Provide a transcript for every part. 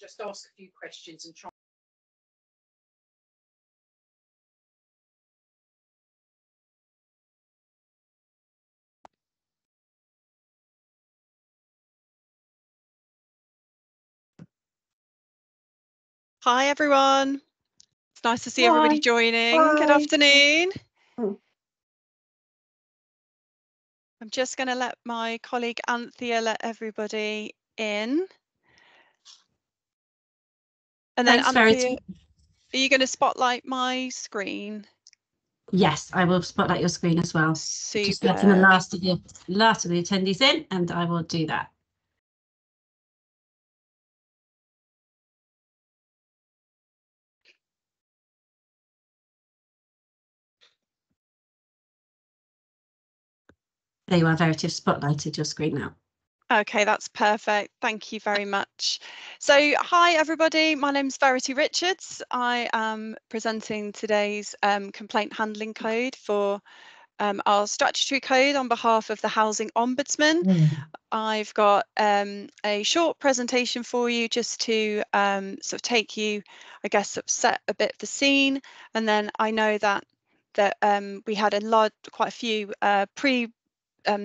just ask a few questions and try. Hi everyone. It's nice to see everybody joining. Hi. Good afternoon. Oh. I'm just going to let my colleague Anthea let everybody in. And then Thanks, Anthea, Verity. are you going to spotlight my screen? Yes, I will spotlight your screen as well. Super. Just letting the last of the attendees in, and I will do that. There you are, Verity. I've spotlighted your screen now. Okay, that's perfect. Thank you very much. So, hi everybody, my name's Verity Richards. I am presenting today's complaint handling code for our statutory code on behalf of the Housing Ombudsman. I've got a short presentation for you just to sort of take you, I guess, set a bit of the scene. And then I know that we had quite a few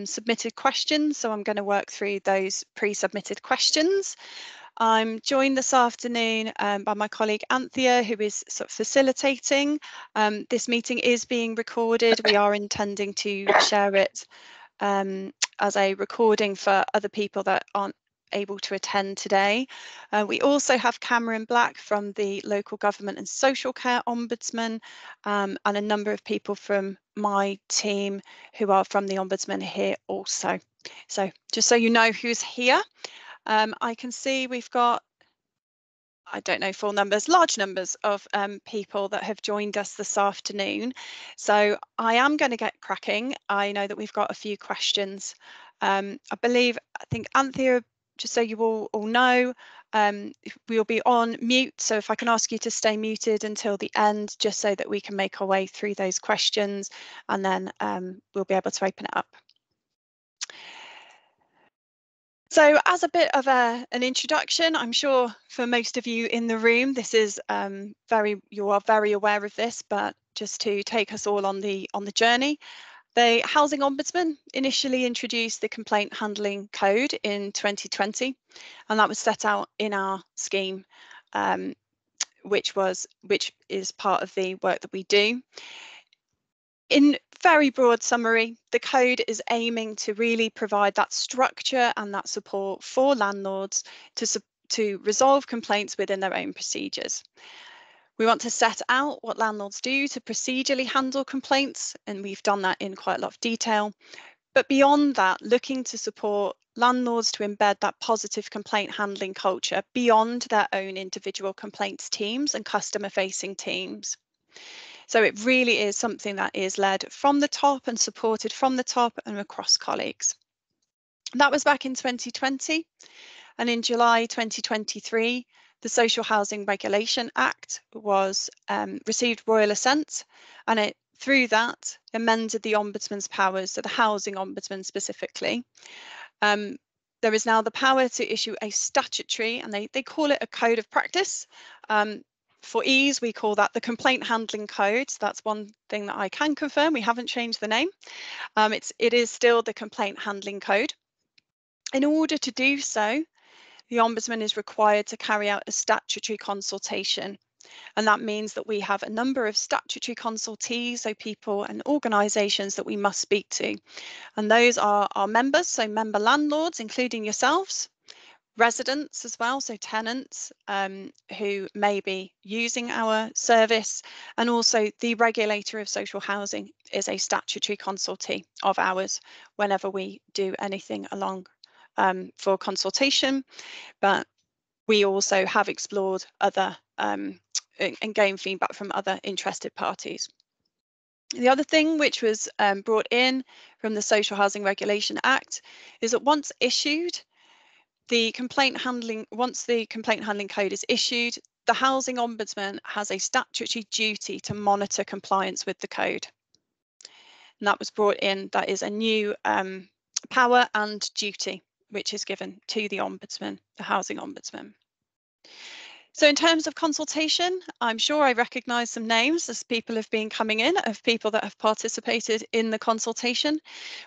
submitted questions, so I'm going to work through those pre-submitted questions. I'm joined this afternoon by my colleague Anthea, who is sort of facilitating. This meeting is being recorded. We are intending to share it as a recording for other people that aren't able to attend today. We also have Cameron Black from the Local Government and Social Care Ombudsman, and a number of people from my team who are from the Ombudsman here also. So just so you know who's here, I can see we've got, I don't know full numbers, large numbers of people that have joined us this afternoon. So I am going to get cracking. I know that we've got a few questions. I think Anthea, just so you all know, we'll be on mute. So if I can ask you to stay muted until the end, just so that we can make our way through those questions, and then we'll be able to open it up. So as a bit of an introduction, I'm sure for most of you in the room, this is you are very aware of this, but just to take us all on the journey, the Housing Ombudsman initially introduced the Complaint Handling Code in 2020, and that was set out in our scheme, which is part of the work that we do. In very broad summary, the code is aiming to really provide that structure and that support for landlords to resolve complaints within their own procedures. We want to set out what landlords do to procedurally handle complaints, and we've done that in quite a lot of detail. But beyond that, looking to support landlords to embed that positive complaint handling culture beyond their own individual complaints teams and customer-facing teams. So it really is something that is led from the top and supported from the top and across colleagues. That was back in 2020, and in July 2023, the Social Housing Regulation Act was received royal assent, and it through that amended the Ombudsman's powers, so the Housing Ombudsman specifically. There is now the power to issue a statutory, and they call it a code of practice. For ease, we call that the Complaint Handling Code. So that's one thing that I can confirm. We haven't changed the name. It is still the Complaint Handling Code. In order to do so, the Ombudsman is required to carry out a statutory consultation. And that means that we have a number of statutory consultees, so people and organisations that we must speak to. And those are our members, so member landlords, including yourselves, residents as well, so tenants who may be using our service, and also the regulator of social housing is a statutory consultee of ours whenever we do anything along for consultation. But we also have explored other and gained feedback from other interested parties. The other thing which was brought in from the Social Housing Regulation Act is that once issued, once the Complaint Handling Code is issued, the Housing Ombudsman has a statutory duty to monitor compliance with the code. And that was brought in, that is a new power and duty which is given to the Ombudsman, the Housing Ombudsman. So in terms of consultation, I'm sure I recognise some names as people have been coming in of people that have participated in the consultation.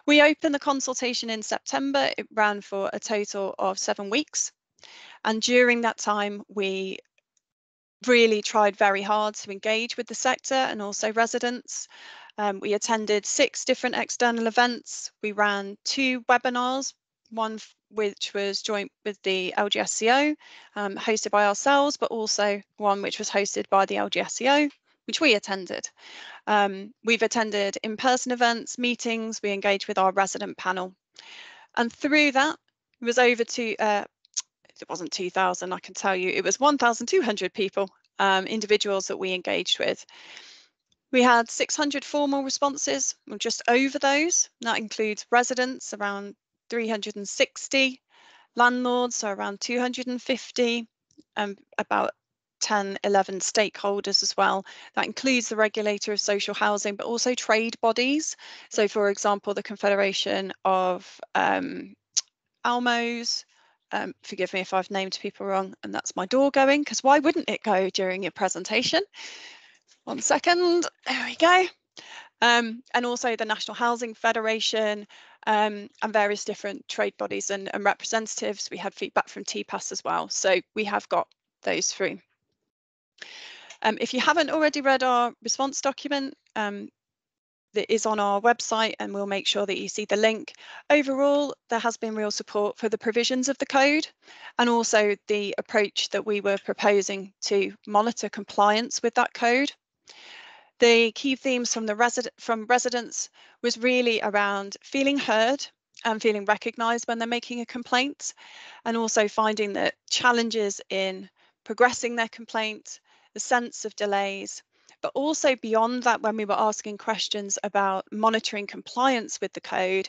We opened the consultation in September. It ran for a total of 7 weeks. And during that time, we really tried very hard to engage with the sector and also residents. We attended 6 different external events. We ran 2 webinars, one which was joint with the LGSCO, hosted by ourselves, but also one which was hosted by the LGSCO, which we attended. We've attended in-person events, meetings, we engaged with our resident panel. And through that, it was over to, it wasn't 2,000, I can tell you, it was 1,200 people, individuals that we engaged with. We had 600 formal responses, or just over those. That includes residents, around 360, landlords, so around 250, about 10, 11 stakeholders as well. That includes the regulator of social housing, but also trade bodies. So for example, the Confederation of ALMOs, forgive me if I've named people wrong, and that's my door going, because why wouldn't it go during your presentation? 1 second, there we go. And also the National Housing Federation, and various different trade bodies and representatives. We had feedback from TPAS as well, so we have got those through. If you haven't already read our response document, that is on our website, and we'll make sure that you see the link. Overall, there has been real support for the provisions of the code and also the approach that we were proposing to monitor compliance with that code. The key themes from residents was really around feeling heard and feeling recognised when they're making a complaint, and also finding that challenges in progressing their complaint, the sense of delays, but also beyond that, when we were asking questions about monitoring compliance with the code,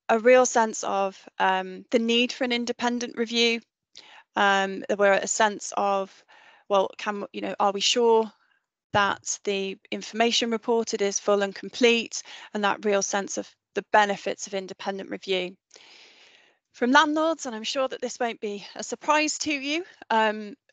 a real sense of the need for an independent review. There were a sense of, well, are we sure that the information reported is full and complete, and that real sense of the benefits of independent review. From landlords, and I'm sure that this won't be a surprise to you,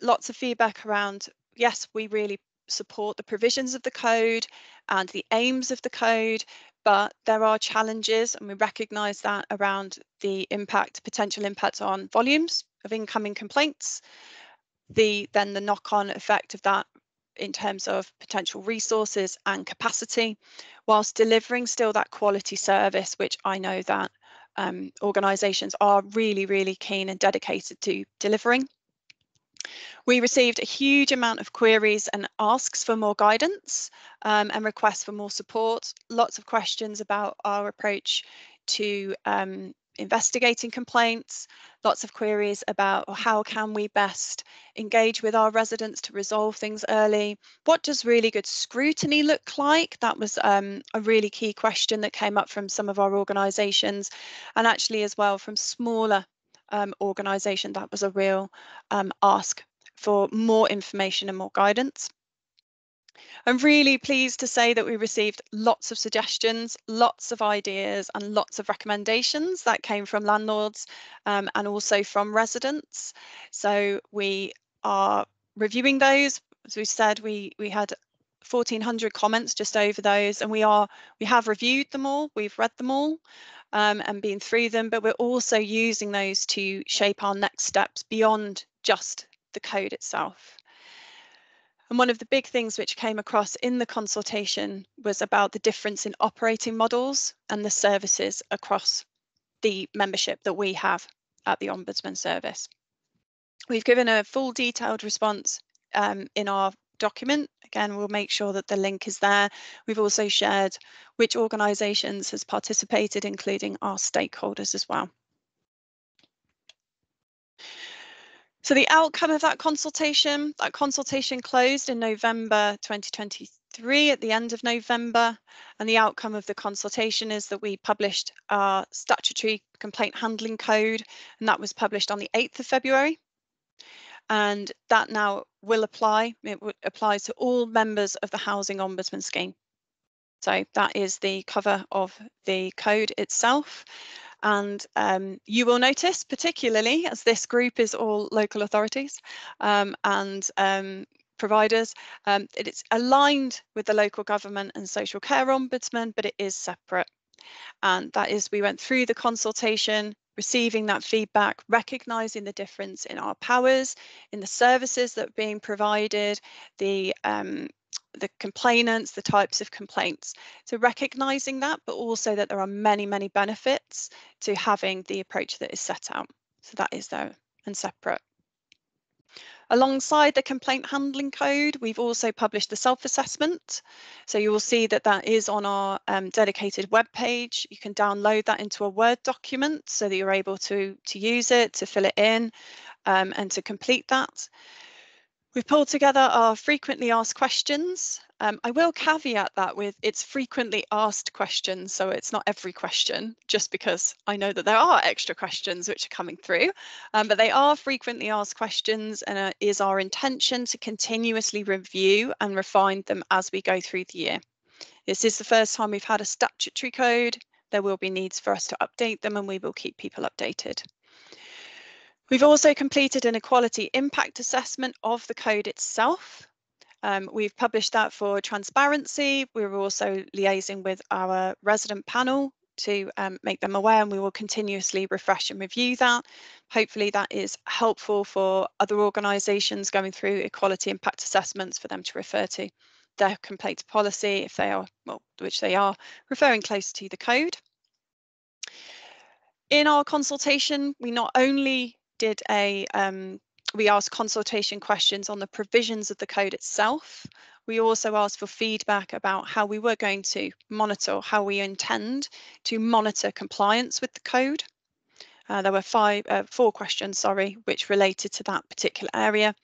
lots of feedback around, yes, we really support the provisions of the code and the aims of the code, but there are challenges, and we recognise that, around the potential impact on volumes of incoming complaints, then the knock-on effect of that in terms of potential resources and capacity, whilst delivering still that quality service, which I know that organisations are really, really keen and dedicated to delivering. We received a huge amount of queries and asks for more guidance and requests for more support, lots of questions about our approach to investigating complaints, lots of queries about how can we best engage with our residents to resolve things early. What does really good scrutiny look like? That was a really key question that came up from some of our organisations, and actually as well from smaller organisations. That was a real ask for more information and more guidance. I'm really pleased to say that we received lots of suggestions, lots of ideas and lots of recommendations that came from landlords and also from residents. So we are reviewing those. As we said, we had 1,400 comments just over those, and we have reviewed them all, we've read them all and been through them, but we're also using those to shape our next steps beyond just the code itself. And one of the big things which came across in the consultation was about the difference in operating models and the services across the membership that we have at the Ombudsman service. We've given a full detailed response in our document. Again, we'll make sure that the link is there. We've also shared which organisations has participated, including our stakeholders as well. So the outcome of that consultation closed in November 2023, at the end of November, and the outcome of the consultation is that we published our Statutory Complaint Handling Code, and that was published on the 8th of February. And that now will apply. It applies to all members of the Housing Ombudsman Scheme. So that is the cover of the code itself. And you will notice, particularly as this group is all local authorities and providers, it's aligned with the local government and social care ombudsman, but it is separate. And that is, we went through the consultation, receiving that feedback, recognising the difference in our powers, in the services that are being provided, the complainants, the types of complaints. So recognising that, but also that there are many, many benefits to having the approach that is set out. So that is there and separate. Alongside the complaint handling code, we've also published the self-assessment. So you will see that that is on our dedicated web page. You can download that into a Word document so that you're able to use it, to fill it in and to complete that. We've pulled together our frequently asked questions. I will caveat that with it's frequently asked questions, so it's not every question, just because I know that there are extra questions which are coming through, but they are frequently asked questions, and it is our intention to continuously review and refine them as we go through the year. This is the first time we've had a statutory code. There will be needs for us to update them, and we will keep people updated. We've also completed an equality impact assessment of the code itself. We've published that for transparency. We're also liaising with our resident panel to make them aware, and we will continuously refresh and review that. Hopefully that is helpful for other organisations going through equality impact assessments for them to refer to their complaints policy if they are, well, which they are, referring close to the code. In our consultation, we not only did we asked consultation questions on the provisions of the code itself. We also asked for feedback about how we were going to monitor, how we intend to monitor compliance with the code. There were four questions, which related to that particular area.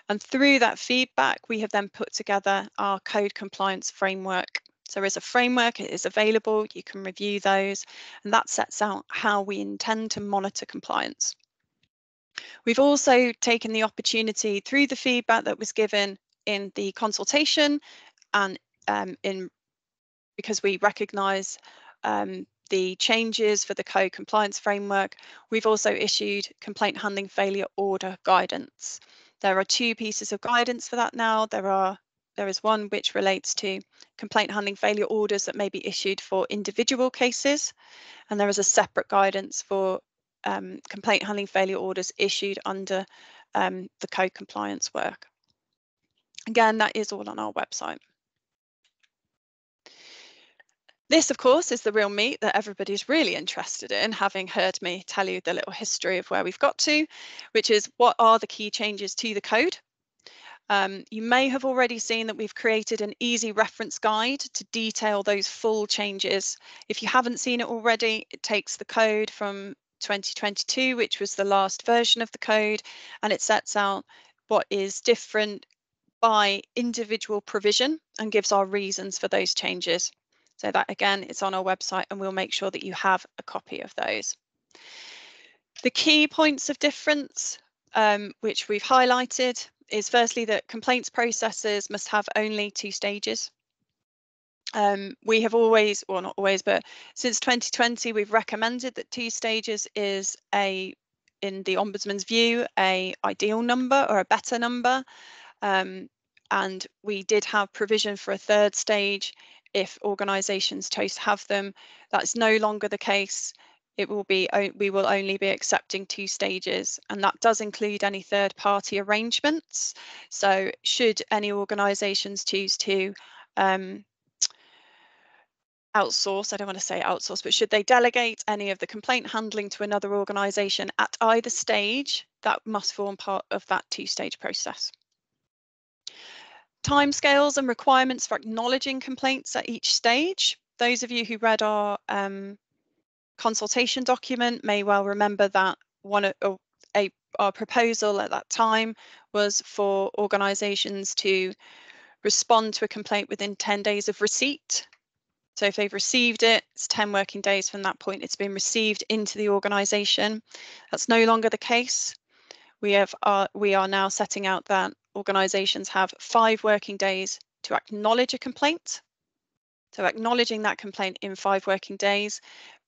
And through that feedback, we have then put together our code compliance framework. So there is a framework, it is available, you can review those, and that sets out how we intend to monitor compliance. We've also taken the opportunity through the feedback that was given in the consultation and because we recognise the changes for the code compliance framework, we've also issued complaint handling failure order guidance. There are two pieces of guidance for that now. There is one which relates to complaint handling failure orders that may be issued for individual cases, and there is a separate guidance for complaint handling failure orders issued under the code compliance work. Again, that is all on our website. This, of course, is the real meat that everybody's really interested in, having heard me tell you the little history of where we've got to, which is what are the key changes to the code. You may have already seen that we've created an easy reference guide to detail those full changes. If you haven't seen it already, it takes the code from 2022, which was the last version of the code, and it sets out what is different by individual provision and gives our reasons for those changes. So that, again, it's on our website, and we'll make sure that you have a copy of those. The key points of difference, which we've highlighted, is firstly that complaints processes must have only 2 stages. We have always, well, not always, but since 2020, we've recommended that 2 stages is in the Ombudsman's view, a ideal number or a better number. And we did have provision for a 3rd stage if organisations chose to have them. That's no longer the case. We will only be accepting 2 stages, and that does include any third-party arrangements. So should any organisations choose to outsource, I don't want to say outsource, but should they delegate any of the complaint handling to another organisation at either stage, that must form part of that 2-stage process. Timescales and requirements for acknowledging complaints at each stage. Those of you who read our consultation document may well remember that our proposal at that time was for organisations to respond to a complaint within 10 days of receipt. So if they've received it, it's 10 working days from that point it's been received into the organisation. That's no longer the case. We are now setting out that organisations have 5 working days to acknowledge a complaint. So acknowledging that complaint in 5 working days.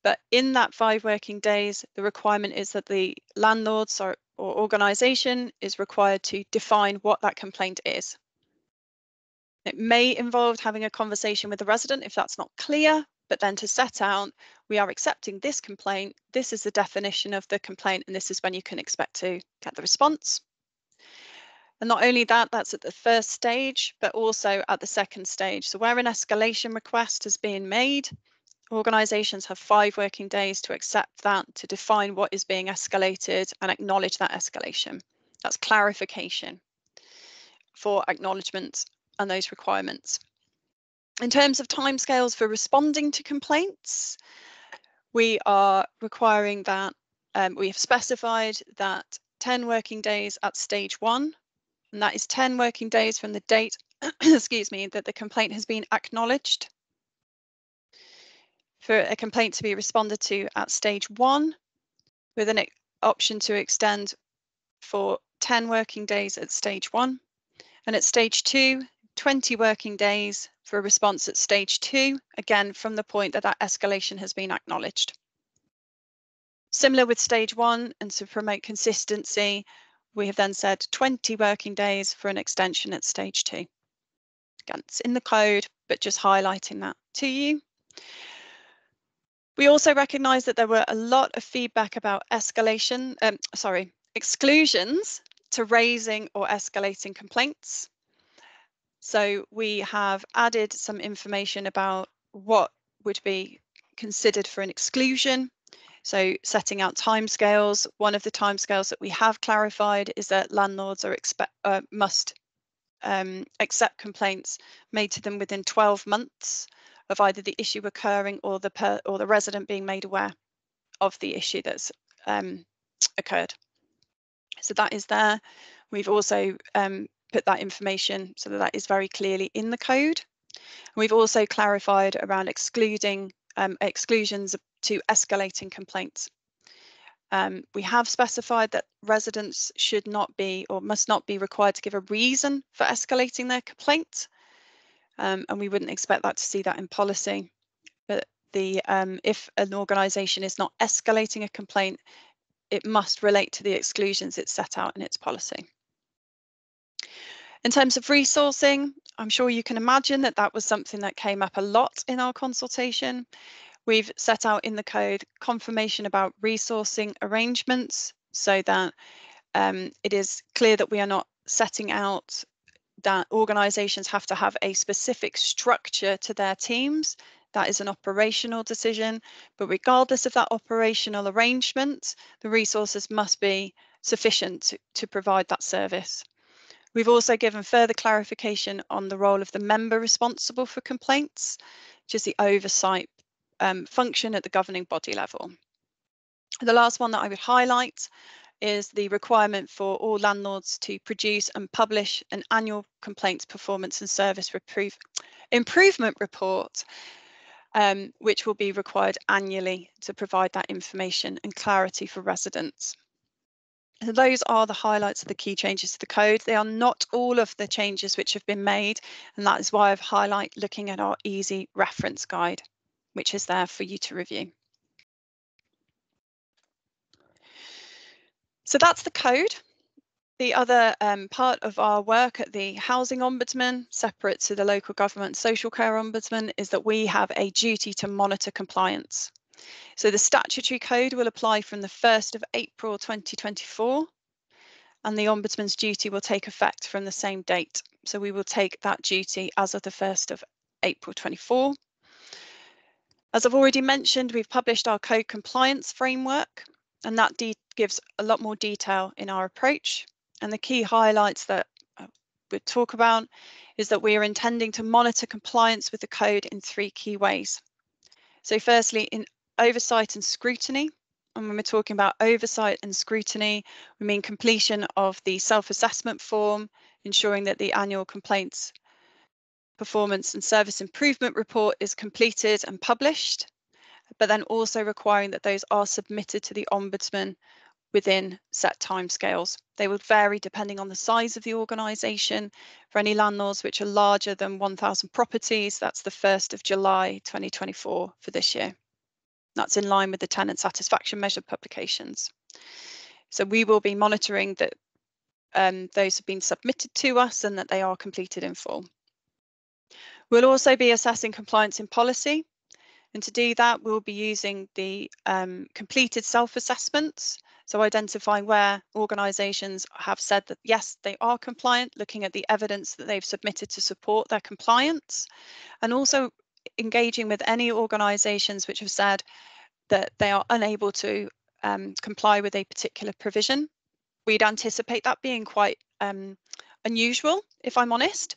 But in that 5 working days, the requirement is that the landlords or organisation is required to define what that complaint is. It may involve having a conversation with the resident if that's not clear, but then to set out, we are accepting this complaint, this is the definition of the complaint, and this is when you can expect to get the response. And not only that, that's at the first stage, but also at the second stage. So where an escalation request has been made, organisations have 5 working days to accept that, to define what is being escalated and acknowledge that escalation. That's clarification for acknowledgement and those requirements. In terms of timescales for responding to complaints, we are requiring that we have specified that 10 working days at stage 1, and that is 10 working days from the date, excuse me, that the complaint has been acknowledged. For a complaint to be responded to at stage 1, with an option to extend for 10 working days at stage 1, and at stage 2, 20 working days for a response at stage 2, again from the point that that escalation has been acknowledged. Similar with stage 1, and to promote consistency, we have then said 20 working days for an extension at stage 2. Again, it's in the code, but just highlighting that to you. We also recognise that there were a lot of feedback about exclusions to raising or escalating complaints. So we have added some information about what would be considered for an exclusion. So setting out timescales. One of the timescales that we have clarified is that landlords must accept complaints made to them within 12 months of either the issue occurring or the resident being made aware of the issue that's occurred. So that is there. We've also put that information so that is very clearly in the code. We've also clarified around exclusions to escalating complaints. We have specified that residents should not be or must not be required to give a reason for escalating their complaint, and we wouldn't expect that to see that in policy. But if an organisation is not escalating a complaint, it must relate to the exclusions it's set out in its policy. In terms of resourcing, I'm sure you can imagine that that was something that came up a lot in our consultation. We've set out in the code confirmation about resourcing arrangements so that it is clear that we are not setting out that organisations have to have a specific structure to their teams. That is an operational decision, but regardless of that operational arrangement, the resources must be sufficient to provide that service. We've also given further clarification on the role of the member responsible for complaints, which is the oversight function at the governing body level. The last one that I would highlight is the requirement for all landlords to produce and publish an annual complaints performance and service improvement report, which will be required annually to provide that information and clarity for residents. So those are the highlights of the key changes to the code. They are not all of the changes which have been made, and that is why I've highlighted looking at our easy reference guide, which is there for you to review. So that's the code. The other part of our work at the Housing Ombudsman, separate to the Local Government Social Care Ombudsman, is that we have a duty to monitor compliance. So the Statutory Code will apply from the 1st of April 2024, and the Ombudsman's duty will take effect from the same date. So we will take that duty as of the 1st of April 24. As I've already mentioned, we've published our code compliance framework, and that gives a lot more detail in our approach. And the key highlights that we'll talk about is that we are intending to monitor compliance with the code in 3 key ways. So firstly, in oversight and scrutiny. And when we're talking about oversight and scrutiny, we mean completion of the self-assessment form, ensuring that the annual complaints performance and service improvement report is completed and published, but then also requiring that those are submitted to the Ombudsman within set timescales. They will vary depending on the size of the organisation. For any landlords which are larger than 1,000 properties, that's the 1st of July 2024 for this year. That's in line with the tenant satisfaction measure publications. So we will be monitoring that those have been submitted to us and that they are completed in full. We'll also be assessing compliance in policy, and to do that we'll be using the completed self-assessments, so identifying where organisations have said that yes, they are compliant, looking at the evidence that they've submitted to support their compliance, and also engaging with any organisations which have said that they are unable to comply with a particular provision. We'd anticipate that being quite unusual, if I'm honest,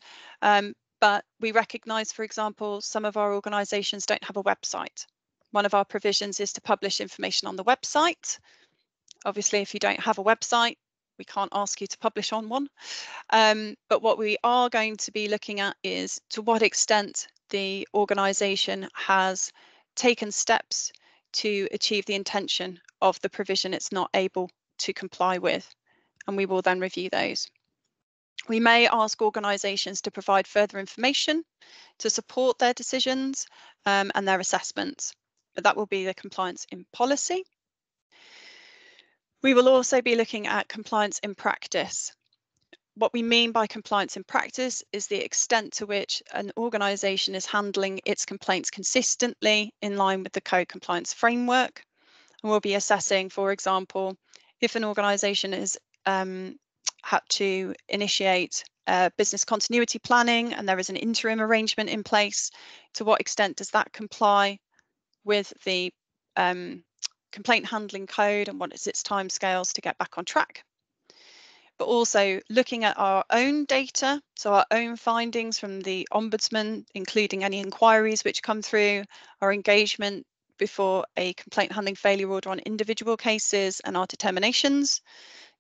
but we recognise, for example, some of our organisations don't have a website. One of our provisions is to publish information on the website. Obviously, if you don't have a website, we can't ask you to publish on one. But what we are going to be looking at is to what extent the organisation has taken steps to achieve the intention of the provision it's not able to comply with, and we will then review those. We may ask organisations to provide further information to support their decisions and their assessments, but that will be the compliance in policy. We will also be looking at compliance in practice. What we mean by compliance in practice is the extent to which an organisation is handling its complaints consistently in line with the Code compliance framework. And we'll be assessing, for example, if an organisation is had to initiate business continuity planning and there is an interim arrangement in place, to what extent does that comply with the complaint handling code and what is its timescales to get back on track. But also looking at our own data, so our own findings from the Ombudsman, including any inquiries which come through, our engagement before a complaint handling failure order on individual cases, and our determinations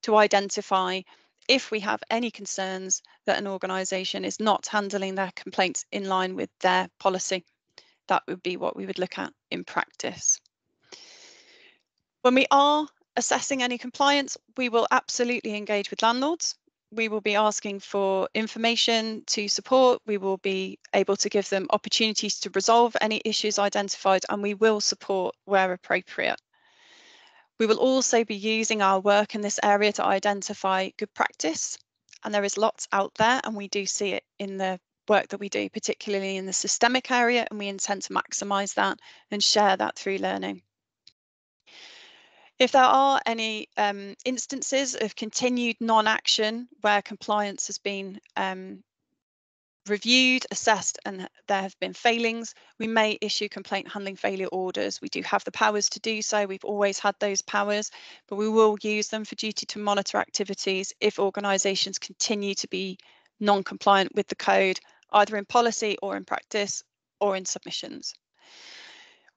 to identify if we have any concerns that an organisation is not handling their complaints in line with their policy. That would be what we would look at in practice. When we are assessing any compliance, we will absolutely engage with landlords. We will be asking for information to support. We will be able to give them opportunities to resolve any issues identified, and we will support where appropriate. We will also be using our work in this area to identify good practice, and there is lots out there, and we do see it in the work that we do, particularly in the systemic area, and we intend to maximise that and share that through learning. If there are any instances of continued non-action where compliance has been reviewed, assessed, and there have been failings, we may issue complaint handling failure orders. We do have the powers to do so. We've always had those powers, but we will use them for duty to monitor activities if organisations continue to be non-compliant with the code, either in policy or in practice or in submissions.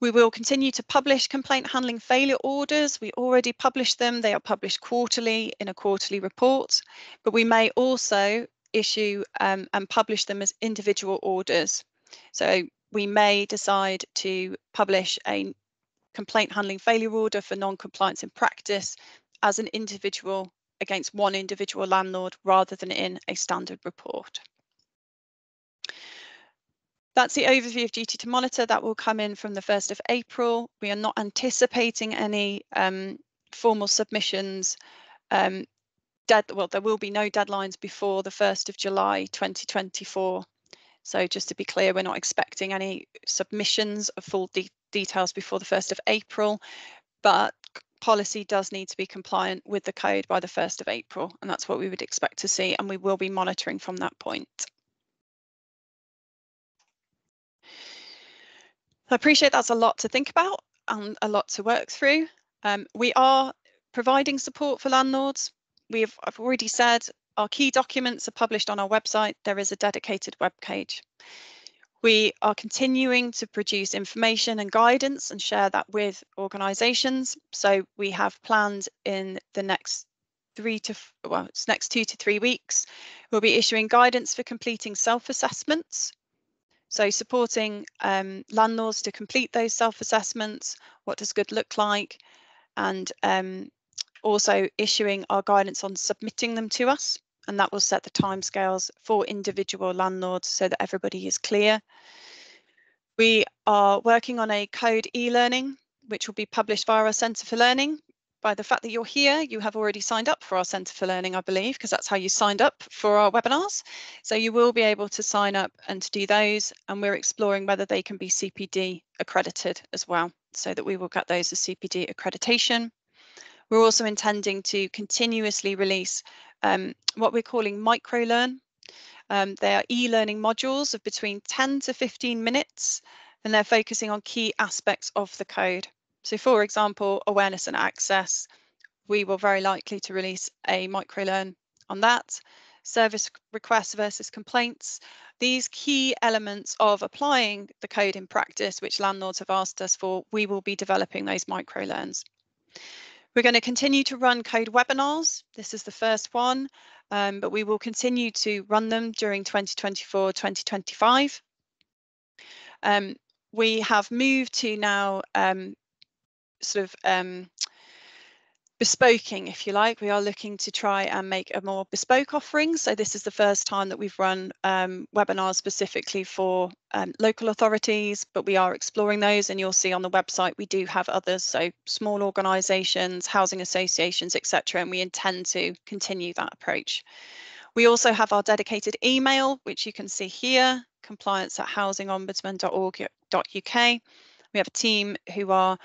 We will continue to publish complaint handling failure orders. We already publish them. They are published quarterly in a quarterly report, but we may also issue and publish them as individual orders. So we may decide to publish a complaint handling failure order for non-compliance in practice as an individual against one individual landlord rather than in a standard report. That's the overview of duty to monitor. That will come in from the 1st of April. We are not anticipating any formal submissions. Well, there will be no deadlines before the 1st of July 2024. So just to be clear, we're not expecting any submissions of full details before the 1st of April, but policy does need to be compliant with the code by the 1st of April, and that's what we would expect to see, and we will be monitoring from that point. I appreciate that's a lot to think about and a lot to work through. We are providing support for landlords. I've already said our key documents are published on our website. There is a dedicated web page. We are continuing to produce information and guidance and share that with organisations. So we have planned in the next 2 to 3 weeks, we'll be issuing guidance for completing self-assessments. So supporting landlords to complete those self-assessments, what does good look like, and also issuing our guidance on submitting them to us, and that will set the timescales for individual landlords so that everybody is clear. We are working on a code e-learning, which will be published via our Centre for Learning. By the fact that you're here, you have already signed up for our Centre for Learning, I believe, because that's how you signed up for our webinars. So you will be able to sign up and to do those, and we're exploring whether they can be CPD accredited as well, so that we will get those as CPD accreditation. We're also intending to continuously release what we're calling microlearn. They are e-learning modules of between 10 to 15 minutes, and they're focusing on key aspects of the code. So for example, awareness and access, we will very likely to release a microlearn on that. Service requests versus complaints. These key elements of applying the code in practice, which landlords have asked us for, we will be developing those microlearns. We're going to continue to run code webinars. This is the first one, but we will continue to run them during 2024-2025. We have moved to now bespoking, if you like. We are looking to try and make a more bespoke offering. So this is the first time that we've run webinars specifically for local authorities, but we are exploring those, and you'll see on the website we do have others, so small organisations, housing associations, etc., and we intend to continue that approach. We also have our dedicated email, which you can see here, compliance@housingombudsman.org.uk. We have a team who are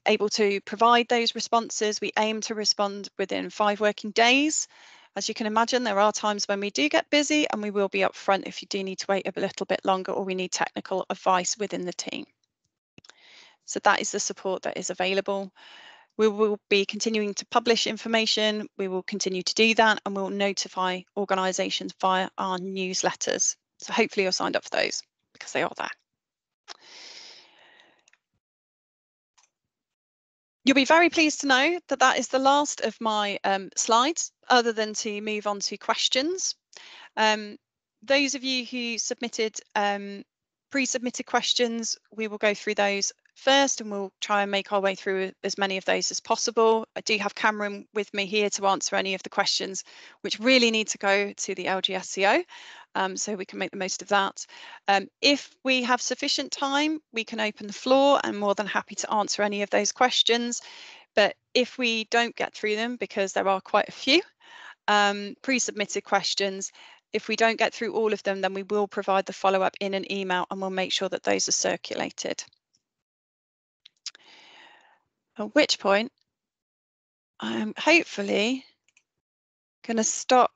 able to provide those responses. We aim to respond within 5 working days. As you can imagine, there are times when we do get busy, and we will be upfront if you do need to wait a little bit longer or we need technical advice within the team. So that is the support that is available. We will be continuing to publish information. We will continue to do that, and we'll notify organisations via our newsletters. So hopefully you're signed up for those because they are there. You'll be very pleased to know that that is the last of my slides, other than to move on to questions. Those of you who submitted pre-submitted questions, we will go through those first, and we'll try and make our way through as many of those as possible. I do have Cameron with me here to answer any of the questions which really need to go to the LGSCO, so we can make the most of that. If we have sufficient time, we can open the floor. I'm more than happy to answer any of those questions, but if we don't get through them, because there are quite a few pre-submitted questions, if we don't get through all of them, then we will provide the follow-up in an email, and we'll make sure that those are circulated. At which point, I'm hopefully going to stop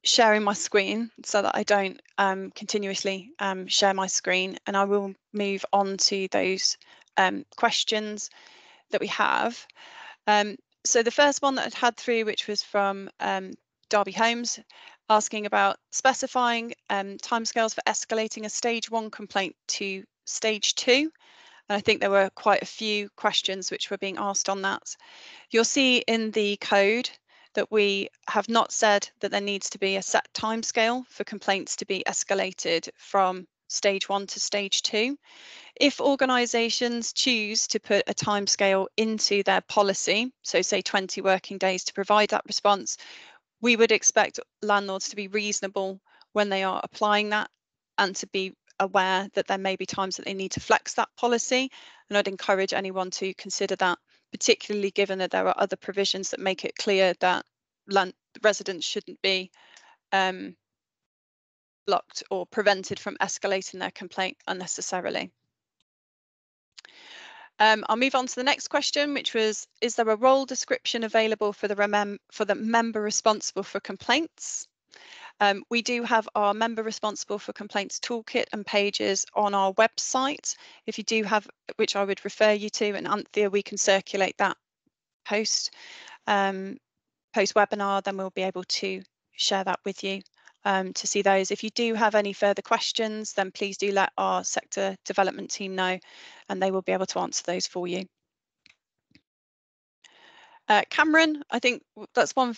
sharing my screen so that I don't continuously share my screen, and I will move on to those questions that we have. So the first one that I'd had through, which was from Derby Holmes, asking about specifying timescales for escalating a stage 1 complaint to stage 2. And I think there were quite a few questions which were being asked on that. You'll see in the code that we have not said that there needs to be a set timescale for complaints to be escalated from stage 1 to stage 2. If organisations choose to put a timescale into their policy, so say 20 working days to provide that response, we would expect landlords to be reasonable when they are applying that, and to be aware that there may be times that they need to flex that policy. And I'd encourage anyone to consider that, particularly given that there are other provisions that make it clear that residents shouldn't be blocked or prevented from escalating their complaint unnecessarily. I'll move on to the next question, which was, is there a role description available for the member responsible for complaints? We do have our member responsible for complaints toolkit and pages on our website. If you do have, which I would refer you to, and Anthea, we can circulate that post webinar, then we'll be able to share that with you to see those. If you do have any further questions, then please do let our sector development team know, and they will be able to answer those for you. Cameron, I think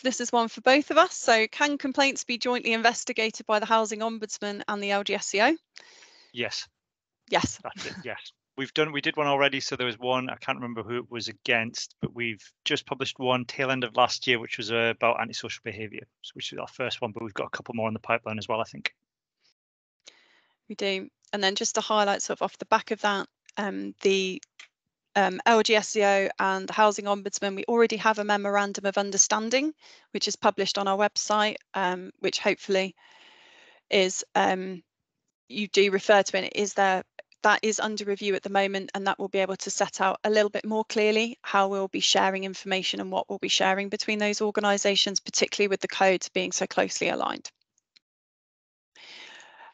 this is one for both of us. So can complaints be jointly investigated by the Housing Ombudsman and the LGSCO? Yes. Yes. That's it, yes. We did one already, so there was one, I can't remember who it was against, but we've just published one tail end of last year, which was about antisocial behaviour, which is our first one, but we've got a couple more in the pipeline as well, I think. We do. And then just to highlight sort of off the back of that, the LGSEO and the Housing Ombudsman, we already have a memorandum of understanding, which is published on our website, which hopefully is, you do refer to it, it is there. That is under review at the moment, and that will be able to set out a little bit more clearly how we'll be sharing information and what we'll be sharing between those organisations, particularly with the codes being so closely aligned.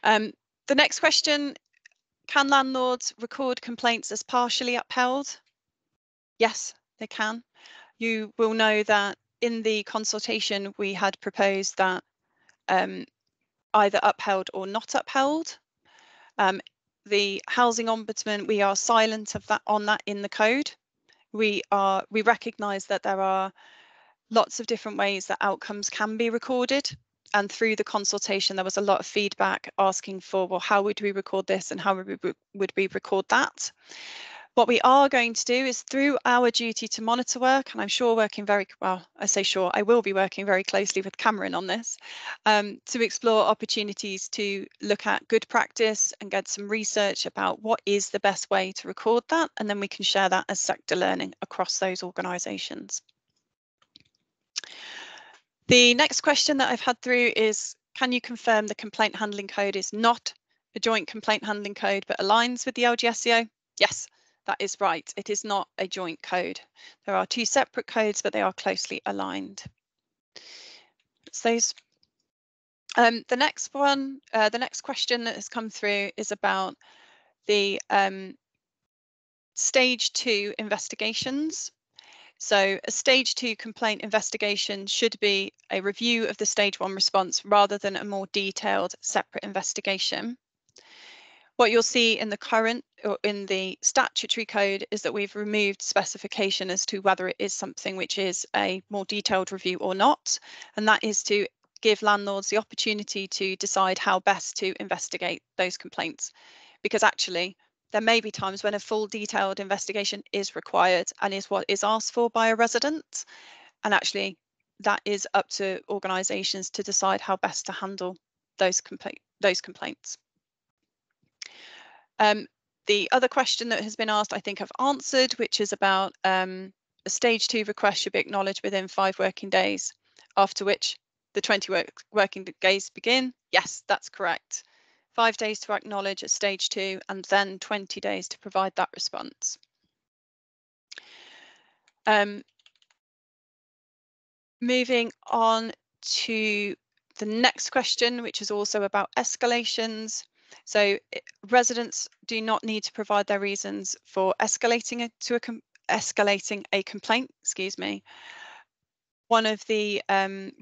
The next question, can landlords record complaints as partially upheld? Yes, they can. You will know that in the consultation we had proposed that either upheld or not upheld. The Housing Ombudsman, we are silent of that on that in the code. We recognise that there are lots of different ways that outcomes can be recorded. And through the consultation, there was a lot of feedback asking for, well, how would we record this and how would we record that? What we are going to do is, through our duty to monitor work, and I'm sure working very well, I say sure, I will be working very closely with Cameron on this, to explore opportunities to look at good practice and get some research about what is the best way to record that, and then we can share that as sector learning across those organisations. The next question that I've had through is, can you confirm the complaint handling code is not a joint complaint handling code but aligns with the LGSEO? Yes, that is right. It is not a joint code. There are two separate codes, but they are closely aligned. It's those. The next one, the next question that has come through is about the stage 2 investigations. So a stage 2 complaint investigation should be a review of the stage 1 response rather than a more detailed separate investigation. What you'll see in the current, or in the statutory code, is that we've removed specification as to whether it is something which is a more detailed review or not, and that is to give landlords the opportunity to decide how best to investigate those complaints, because actually there may be times when a full detailed investigation is required and is what is asked for by a resident, and actually that is up to organisations to decide how best to handle those complaints. The other question that has been asked, I think I've answered, which is about a stage 2 request should be acknowledged within 5 working days, after which the 20 working days begin. Yes, that's correct. 5 days to acknowledge at stage 2 and then 20 days to provide that response. Moving on to the next question, which is also about escalations. So residents do not need to provide their reasons for escalating a complaint. Excuse me. One of the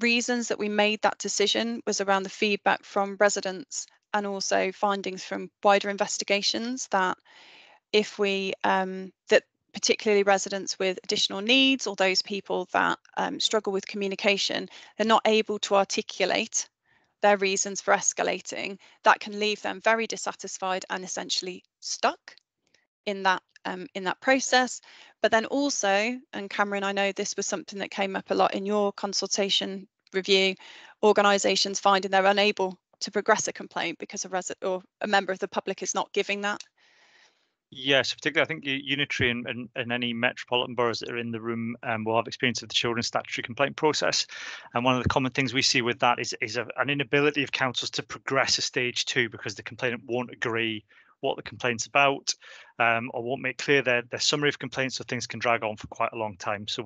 reasons that we made that decision was around the feedback from residents and also findings from wider investigations that if we that particularly residents with additional needs or those people that struggle with communication, they're not able to articulate their reasons for escalating, that can leave them very dissatisfied and essentially stuck in that process. But then also, and Cameron, I know this was something that came up a lot in your consultation review, organisations finding they're unable to progress a complaint because a resident or a member of the public is not giving that. Yes, particularly I think Unitary and any metropolitan boroughs that are in the room will have experience of the children's statutory complaint process. And one of the common things we see with that is an inability of councils to progress a stage 2 because the complainant won't agree what the complaint's about or won't make clear their summary of complaints, so things can drag on for quite a long time. So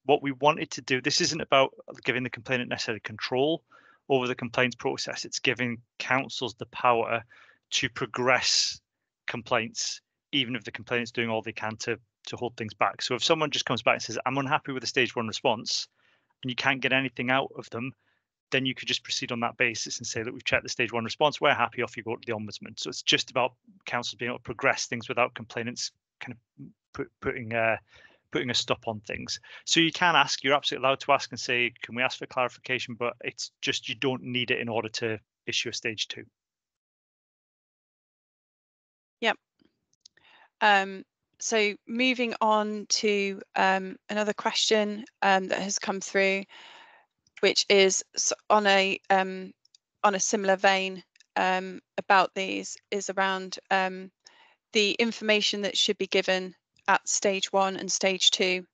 what we wanted to do, this isn't about giving the complainant necessarily control over the complaints process, it's giving councils the power to progress complaints even if the complainant's doing all they can to hold things back. So if someone just comes back and says, I'm unhappy with the stage 1 response, and you can't get anything out of them, then you could just proceed on that basis and say that we've checked the stage 1 response, we're happy, off you go to the Ombudsman. So it's just about councils being able to progress things without complainants kind of putting a stop on things. So you can ask, you're absolutely allowed to ask and say, can we ask for clarification? But it's just, you don't need it in order to issue a stage 2. Yep. So moving on to another question that has come through, which is on a similar vein about these, is around the information that should be given at stage 1 and stage 2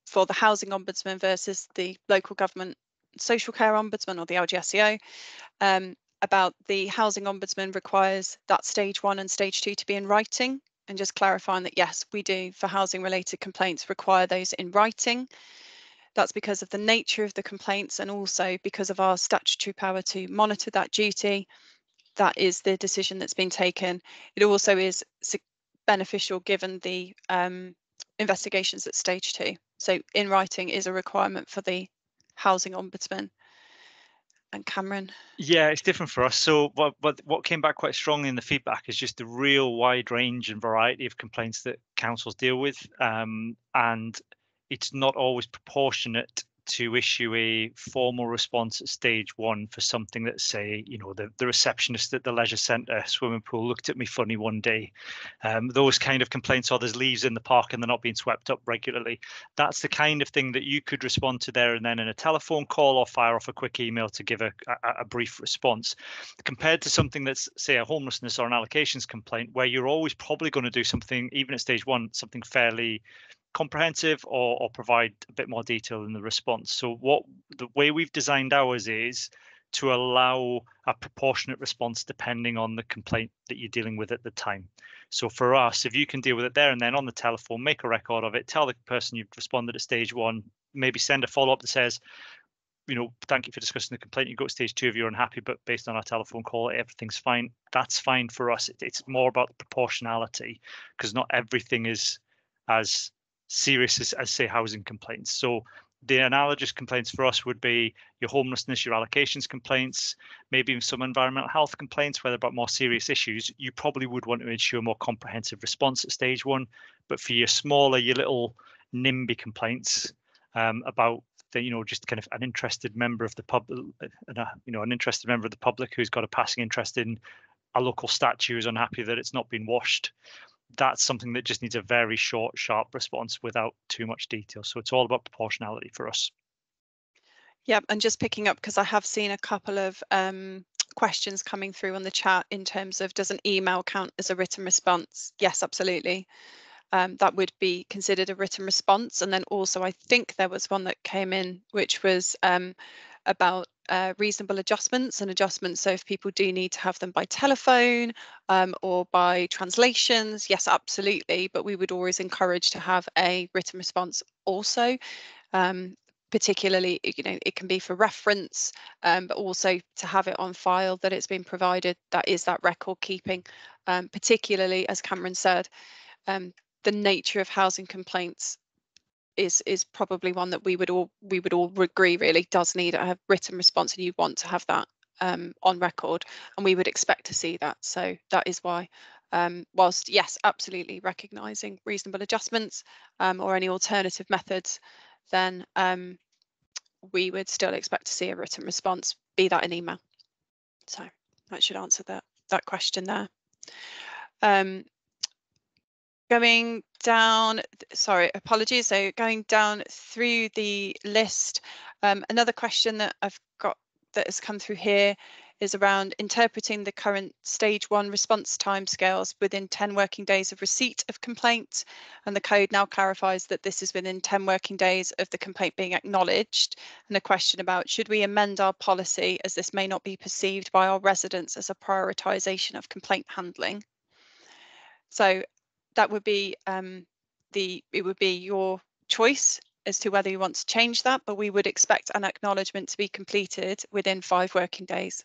for the Housing Ombudsman versus the Local Government Social Care Ombudsman, or the LGSEO. About the Housing Ombudsman requires that stage 1 and stage 2 to be in writing, and just clarifying that yes, we do for housing related complaints require those in writing. That's because of the nature of the complaints, and also because of our statutory power to monitor that duty. That is the decision that's been taken. It also is beneficial given the investigations at stage 2. So in writing is a requirement for the Housing Ombudsman. And Cameron? Yeah, it's different for us. So what came back quite strongly in the feedback is just the real wide range and variety of complaints that councils deal with, and it's not always proportionate to issue a formal response at stage 1 for something that, say, you know, the receptionist at the leisure centre swimming pool looked at me funny one day. Those kind of complaints, or there's leaves in the park and they're not being swept up regularly. That's the kind of thing that you could respond to there and then in a telephone call, or fire off a quick email to give a brief response, compared to something that's, say, a homelessness or an allocations complaint, where you're always probably going to do something, even at stage 1, something fairly comprehensive, or provide a bit more detail in the response. So the way we've designed ours is to allow a proportionate response depending on the complaint that you're dealing with at the time. So for us, if you can deal with it there and then on the telephone, make a record of it, tell the person you've responded at stage 1, maybe send a follow-up that says, you know, thank you for discussing the complaint. You go to stage 2 if you're unhappy, but based on our telephone call, everything's fine. That's fine for us. It's more about proportionality, because not everything is as serious as say housing complaints. So the analogous complaints for us would be your homelessness, your allocations complaints, maybe some environmental health complaints, where they're about more serious issues. You probably would want to ensure more comprehensive response at stage 1. But for your smaller, your little NIMBY complaints about the, you know, just kind of an interested member of the public, an interested member of the public who's got a passing interest in a local statue, who's unhappy that it's not been washed, that's something that just needs a very short, sharp response without too much detail. So it's all about proportionality for us. Yeah, and just picking up, because I have seen a couple of questions coming through on the chat in terms of, does an email count as a written response? Yes, absolutely. That would be considered a written response. And then also, I think there was one that came in which was about reasonable adjustments and adjustments. So if people do need to have them by telephone or by translations, yes, absolutely. But we would always encourage to have a written response also. Particularly, you know, it can be for reference, but also to have it on file that it's been provided. That is that record keeping, particularly, as Cameron said, the nature of housing complaints is probably one that we would all agree really does need a written response, and you want to have that on record, and we would expect to see that. So that is why, whilst yes, absolutely recognising reasonable adjustments or any alternative methods, then we would still expect to see a written response, be that an email. So that should answer that question there. Going down, sorry, apologies. So going down through the list, another question that I've got that has come through here is around interpreting the current stage 1 response timescales within 10 working days of receipt of complaint. And the code now clarifies that this is within 10 working days of the complaint being acknowledged. And a question about, should we amend our policy, as this may not be perceived by our residents as a prioritisation of complaint handling? So that would be it would be your choice as to whether you want to change that, but we would expect an acknowledgement to be completed within 5 working days.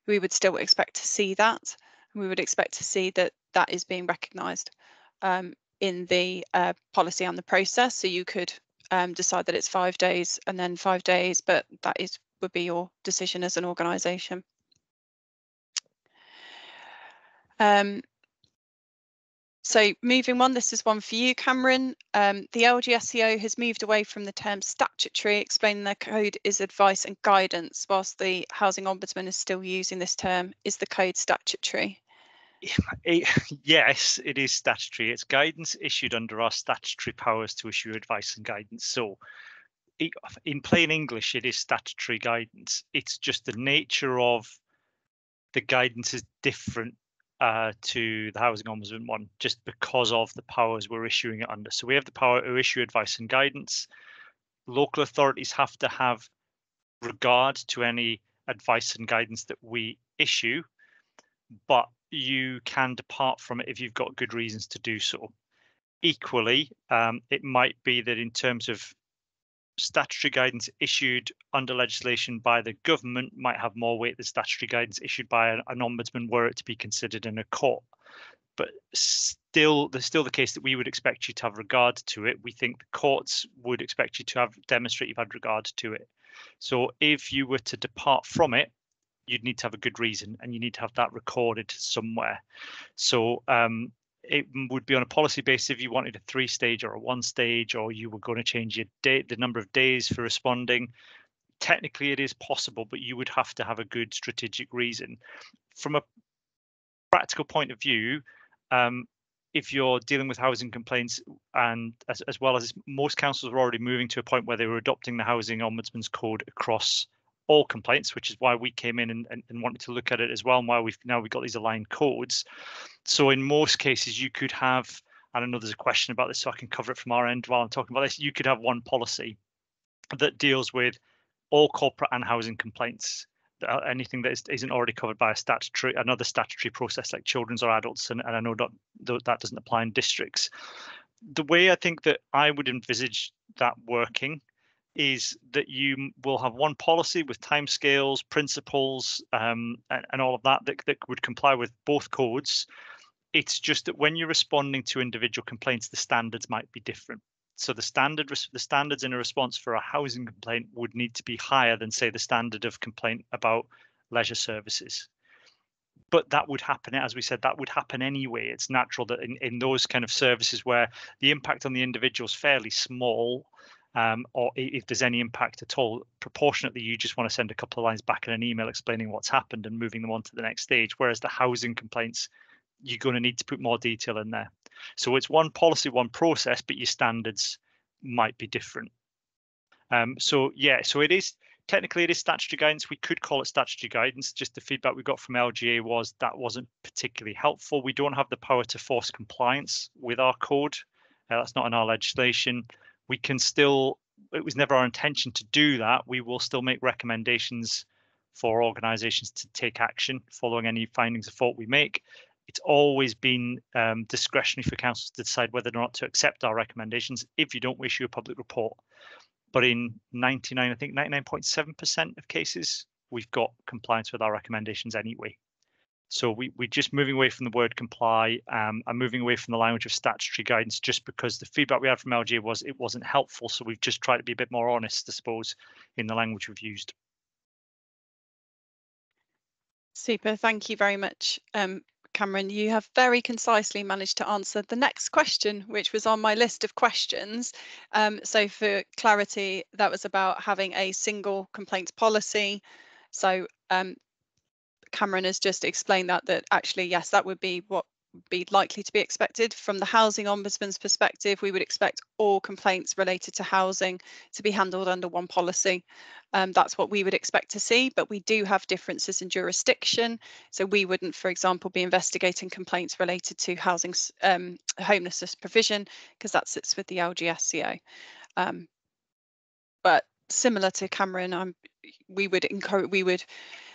We would still expect to see that, and we would expect to see that that is being recognised in the policy and the process. So you could decide that it's 5 days and then 5 days, but that would be your decision as an organisation. So moving on, this is one for you, Cameron. The LGSEO has moved away from the term statutory, explaining their code is advice and guidance, whilst the Housing Ombudsman is still using this term. Is the code statutory? Yes, it is statutory. It's guidance issued under our statutory powers to issue advice and guidance. So in plain English, it is statutory guidance. It's just the nature of the guidance is different to the Housing Ombudsman one, just because of the powers we're issuing it under. So we have the power to issue advice and guidance. Local authorities have to have regard to any advice and guidance that we issue, but you can depart from it if you've got good reasons to do so. Equally, it might be that in terms of statutory guidance issued under legislation by the government might have more weight than statutory guidance issued by an ombudsman were it to be considered in a court. But still, there's still the case that we would expect you to have regard to it. We think the courts would expect you to have demonstrate you've had regard to it. So if you were to depart from it, you'd need to have a good reason, and you need to have that recorded somewhere. So it would be on a policy basis if you wanted a 3-stage or a 1-stage, or you were going to change your date, the number of days for responding. Technically, it is possible, but you would have to have a good strategic reason. From a practical point of view, if you're dealing with housing complaints, and as well as most councils are already moving to a point where they were adopting the Housing Ombudsman's Code across all complaints, which is why we came in and wanted to look at it as well, and why we've got these aligned codes. So in most cases, you could have, and I know there's a question about this, so I can cover it from our end while I'm talking about this. You could have one policy that deals with all corporate and housing complaints, anything that isn't already covered by another statutory process like children's or adults, and I know that doesn't apply in districts. The way I think that I would envisage that working is that you will have one policy with timescales, principles, and all of that would comply with both codes. It's just that when you're responding to individual complaints, the standards might be different. So the standards in a response for a housing complaint would need to be higher than, say, the standard of complaint about leisure services. But that would happen, as we said, that would happen anyway. It's natural that in those kind of services where the impact on the individual is fairly small, or if there's any impact at all, proportionately, you just want to send a couple of lines back in an email explaining what's happened and moving them on to the next stage. Whereas the housing complaints, you're going to need to put more detail in there. So it's one policy, one process, but your standards might be different. So it is technically, it is statutory guidance. We could call it statutory guidance. Just the feedback we got from LGA was that wasn't particularly helpful. We don't have the power to force compliance with our code. That's not in our legislation. We can still, it was never our intention to do that. We will still make recommendations for organisations to take action following any findings of fault we make. It's always been discretionary for councils to decide whether or not to accept our recommendations if you don't issue a public report. But in 99.7% of cases, we've got compliance with our recommendations anyway. So we're just moving away from the word comply and moving away from the language of statutory guidance, just because the feedback we had from LGA was it wasn't helpful. So we've just tried to be a bit more honest, I suppose, in the language we've used. Super, thank you very much, Cameron. You have very concisely managed to answer the next question, which was on my list of questions. So for clarity, that was about having a single complaints policy. So Cameron has just explained that actually, yes, that would be what would be likely to be expected. From the Housing Ombudsman's perspective, we would expect all complaints related to housing to be handled under one policy. That's what we would expect to see, but we do have differences in jurisdiction. So we wouldn't, for example, be investigating complaints related to housing homelessness provision, because that sits with the LGSCO. But similar to Cameron, we would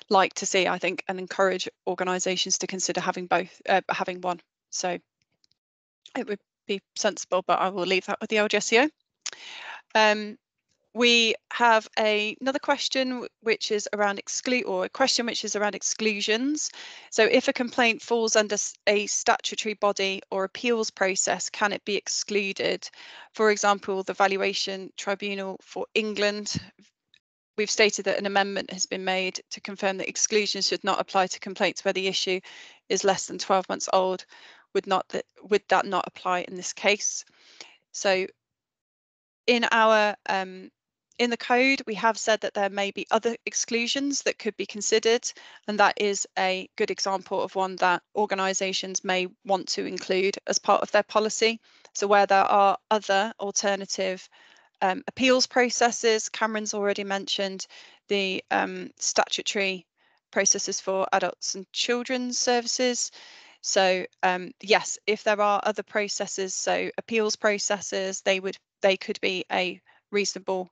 like to see, I think, and encourage organisations to consider having both, having one. So it would be sensible, but I will leave that with the LGSCO. We have another question which is around exclusions. So if a complaint falls under a statutory body or appeals process, can it be excluded? For example, the Valuation Tribunal for England, we've stated that an amendment has been made to confirm that exclusions should not apply to complaints where the issue is less than 12 months old. Would that not apply in this case? So in our In the code, we have said that there may be other exclusions that could be considered, and that is a good example of one that organisations may want to include as part of their policy. So where there are other alternative appeals processes, Cameron's already mentioned the statutory processes for adults and children's services. So yes, if there are other processes, so appeals processes, they could be a reasonable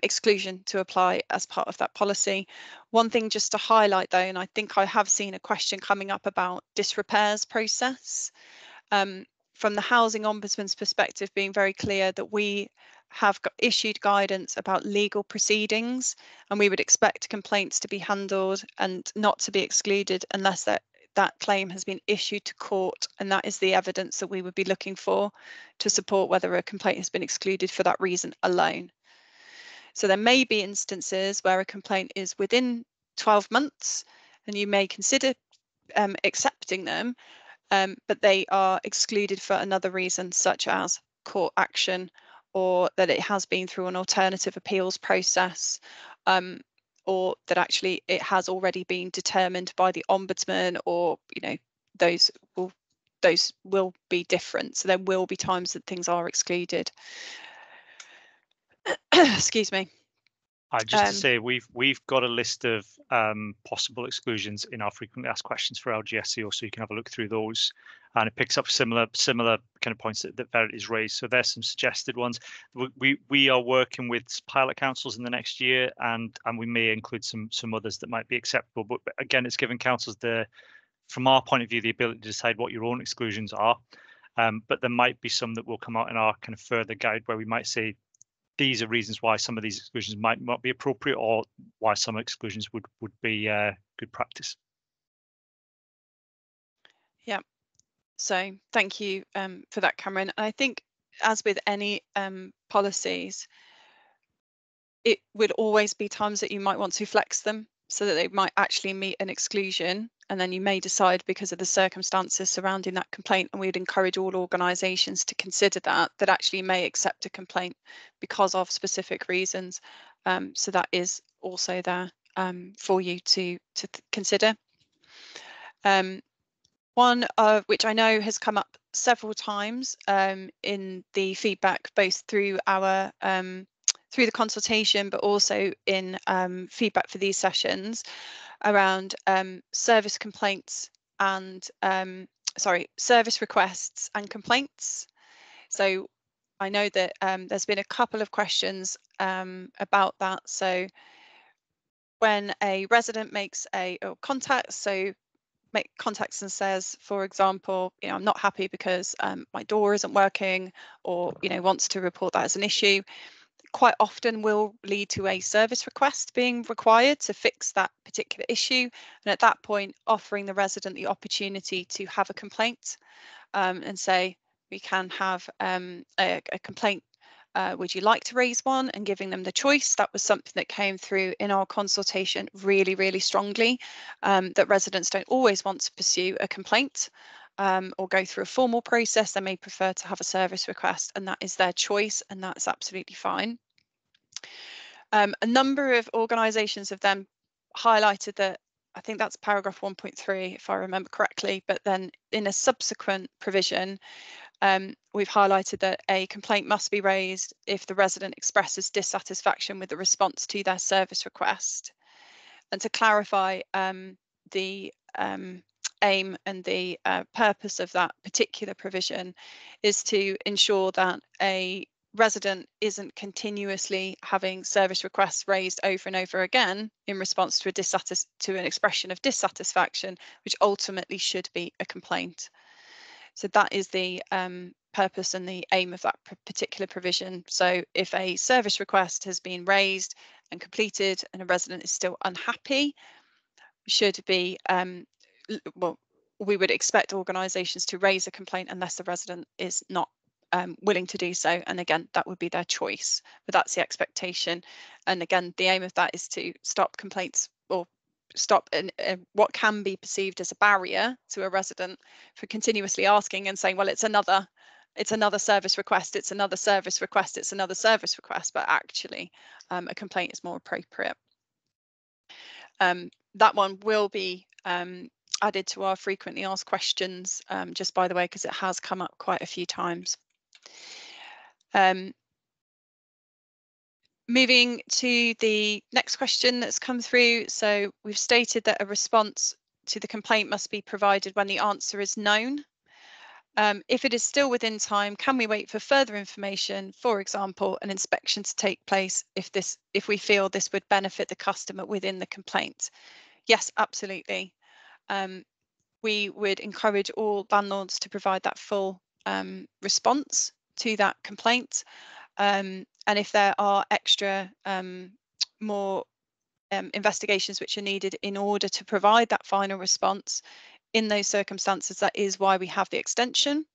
exclusion to apply as part of that policy. One thing just to highlight though, and I think I have seen a question coming up about disrepairs process. From the Housing Ombudsman's perspective, being very clear that we have issued guidance about legal proceedings, and we would expect complaints to be handled and not to be excluded unless that claim has been issued to court, and that is the evidence that we would be looking for to support whether a complaint has been excluded for that reason alone. So there may be instances where a complaint is within 12 months and you may consider accepting them, but they are excluded for another reason, such as court action, or that it has been through an alternative appeals process, or that actually it has already been determined by the Ombudsman, or those will be different. So there will be times that things are excluded. Excuse me. Just to say, we've got a list of possible exclusions in our frequently asked questions for LGSEO, so you can have a look through those, and it picks up similar kind of points that Verity's raised. So there's some suggested ones. We are working with pilot councils in the next year, and we may include some others that might be acceptable. But again, it's giving councils from our point of view, the ability to decide what your own exclusions are. But there might be some that will come out in our kind of further guide where we might say, these are reasons why some of these exclusions might not be appropriate, or why some exclusions would be good practice. Yeah, so thank you for that, Cameron. I think, as with any policies, it would always be times that you might want to flex them so that they might actually meet an exclusion, and then you may decide, because of the circumstances surrounding that complaint, and we would encourage all organisations to consider that actually may accept a complaint because of specific reasons. So that is also there for you to consider. One of which I know has come up several times in the feedback, both through our through the consultation, but also in feedback for these sessions, around service complaints and service requests and complaints. So I know that there's been a couple of questions about that. So when a resident makes contacts and says, for example, I'm not happy because my door isn't working, or wants to report that as an issue, quite often will lead to a service request being required to fix that particular issue, and at that point offering the resident the opportunity to have a complaint and say, we can have a complaint, would you like to raise one, and giving them the choice. That was something that came through in our consultation really strongly, that residents don't always want to pursue a complaint or go through a formal process. They may prefer to have a service request, and that is their choice, and that's absolutely fine. A number of organisations have then highlighted that, I think that's paragraph 1.3 if I remember correctly, but then in a subsequent provision we've highlighted that a complaint must be raised if the resident expresses dissatisfaction with the response to their service request. And to clarify, the aim and the purpose of that particular provision is to ensure that a resident isn't continuously having service requests raised over and over again in response to an expression of dissatisfaction, which ultimately should be a complaint. So that is the purpose and the aim of that particular provision. So if a service request has been raised and completed and a resident is still unhappy, should be well, we would expect organisations to raise a complaint unless the resident is not willing to do so, and again that would be their choice, but that's the expectation. And again, the aim of that is to stop complaints, or stop what can be perceived as a barrier to a resident for continuously asking and saying, well, it's another it's another service request, it's another service request, it's another service request, but actually a complaint is more appropriate. That one will be added to our frequently asked questions, just by the way, because it has come up quite a few times. Moving to the next question that's come through. So we've stated that a response to the complaint must be provided when the answer is known. If it is still within time, can we wait for further information, for example, an inspection to take place if we feel this would benefit the customer within the complaint? Yes, absolutely. We would encourage all landlords to provide that full response to that complaint. And if there are extra more investigations which are needed in order to provide that final response in those circumstances, that is why we have the extension.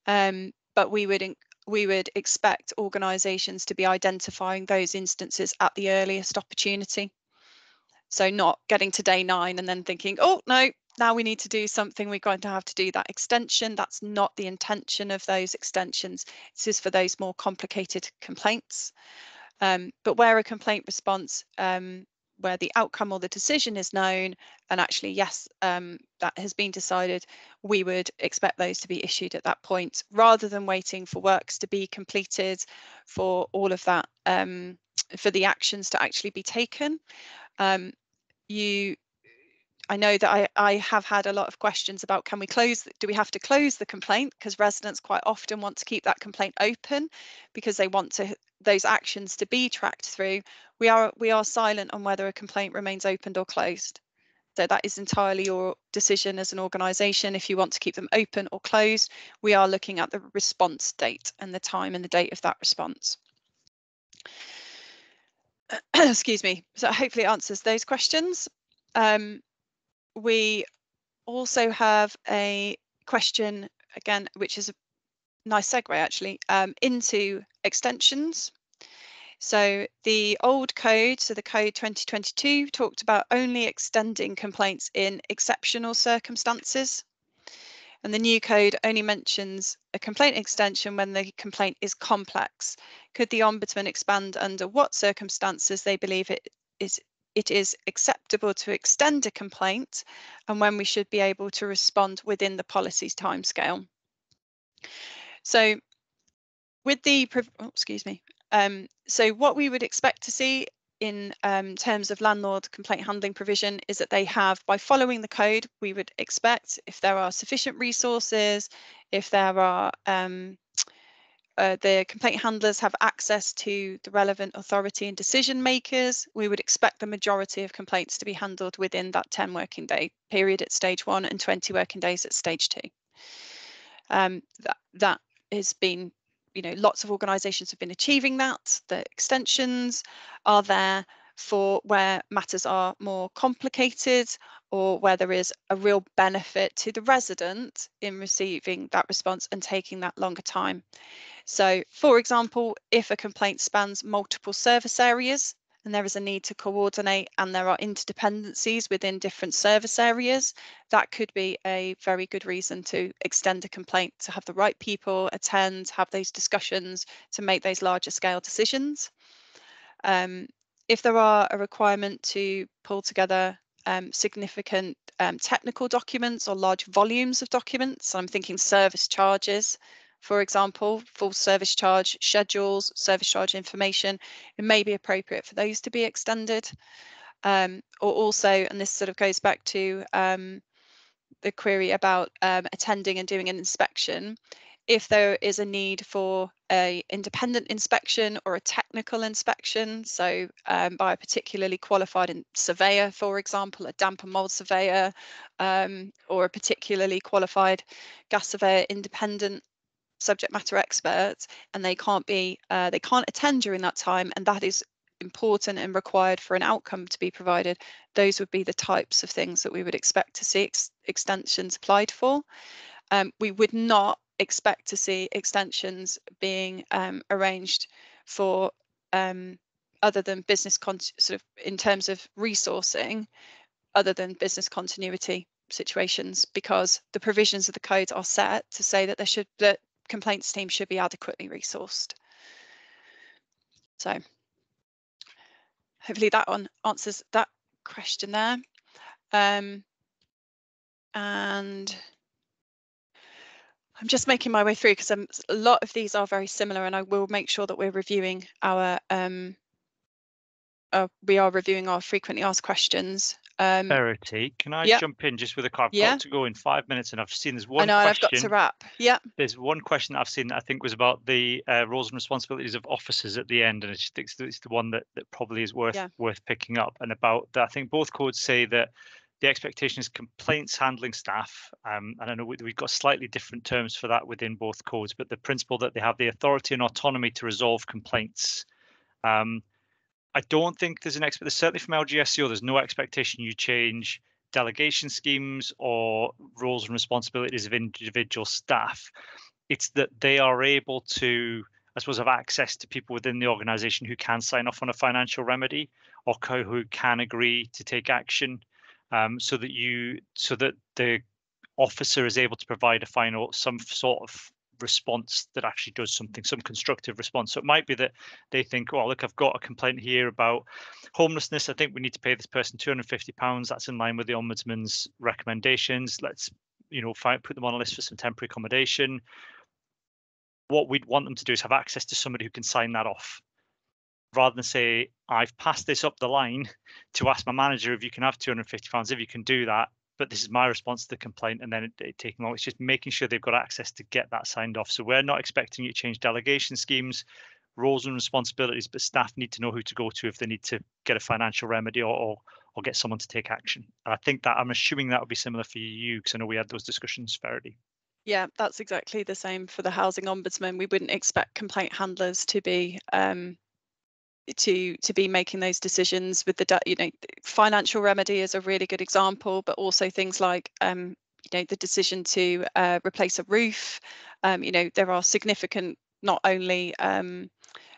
But we would expect organisations to be identifying those instances at the earliest opportunity. So not getting to day 9 and then thinking, oh no, now we need to do something, we're going to have to do that extension. That's not the intention of those extensions. This is for those more complicated complaints. But where a complaint response, where the outcome or the decision is known, and actually, yes, that has been decided, we would expect those to be issued at that point, rather than waiting for works to be completed, for all of that, for the actions to actually be taken. I know that I have had a lot of questions about, can we close, do we have to close the complaint? Because residents quite often want to keep that complaint open because they want those actions to be tracked through. We are silent on whether a complaint remains opened or closed. So that is entirely your decision as an organisation if you want to keep them open or closed. We are looking at the response date and the time and the date of that response. Excuse me. So hopefully it answers those questions. We also have a question, again, which is a nice segue actually, into extensions. So the old code, so the code 2022, talked about only extending complaints in exceptional circumstances. And the new code only mentions a complaint extension when the complaint is complex. Could the Ombudsman expand under what circumstances they believe it is acceptable to extend a complaint, and when we should be able to respond within the policy's timescale? So with the, so what we would expect to see in terms of landlord complaint handling provision is that they have, by following the code, we would expect, if there are sufficient resources, if there are the complaint handlers have access to the relevant authority and decision makers, we would expect the majority of complaints to be handled within that 10 working day period at stage 1 and 20 working days at stage 2. That has been, lots of organisations have been achieving that. The extensions are there for where matters are more complicated or where there is a real benefit to the resident in receiving that response and taking that longer time. So, for example, if a complaint spans multiple service areas and there is a need to coordinate and there are interdependencies within different service areas, that could be a very good reason to extend a complaint, to have the right people attend, have those discussions to make those larger scale decisions. If there are a requirement to pull together significant technical documents or large volumes of documents, I'm thinking service charges, for example, full service charge schedules, service charge information, it may be appropriate for those to be extended. Or also, and this sort of goes back to the query about attending and doing an inspection, if there is a need for an independent inspection or a technical inspection, so by a particularly qualified surveyor, for example, a damp and mold surveyor, or a particularly qualified gas surveyor, independent subject matter experts, and they can't attend during that time, and that is important and required for an outcome to be provided, those would be the types of things that we would expect to see extensions applied for. We would not expect to see extensions being arranged for other than business sort of in terms of resourcing, other than business continuity situations, because the provisions of the code are set to say that complaints team should be adequately resourced. So hopefully that one answers that question there. And I'm just making my way through because a lot of these are very similar, and I will make sure that we're reviewing our frequently asked questions. Verity, can I jump in just with a car? I've got to go in 5 minutes, and I've seen there's one I know, question. I've got to wrap. Yeah. There's one question that I've seen that I think was about the roles and responsibilities of officers at the end, and I just think it's the one that probably is worth picking up. And about that, I think both codes say that the expectation is complaints handling staff, and I know we've got slightly different terms for that within both codes, but the principle that they have the authority and autonomy to resolve complaints. I don't think there's certainly from LGSCO, there's no expectation you change delegation schemes or roles and responsibilities of individual staff. It's that they are able to, I suppose, have access to people within the organisation who can sign off on a financial remedy or who can agree to take action, so that the officer is able to provide some sort of response that actually does something, some constructive response. So it might be that they think, oh, look, I've got a complaint here about homelessness. I think we need to pay this person £250. That's in line with the Ombudsman's recommendations. Let's, put them on a list for some temporary accommodation. What we'd want them to do is have access to somebody who can sign that off, rather than say, I've passed this up the line to ask my manager if you can have £250, if you can do that, but this is my response to the complaint, and then it taking long. It's just making sure they've got access to get that signed off. So we're not expecting you to change delegation schemes, roles and responsibilities, but staff need to know who to go to if they need to get a financial remedy or get someone to take action. And I think that I'm assuming that would be similar for you, because I know we had those discussions fairly. Yeah, that's exactly the same for the Housing Ombudsman. We wouldn't expect complaint handlers to be to be making those decisions with the financial remedy is a really good example, but also things like the decision to replace a roof. There are significant not only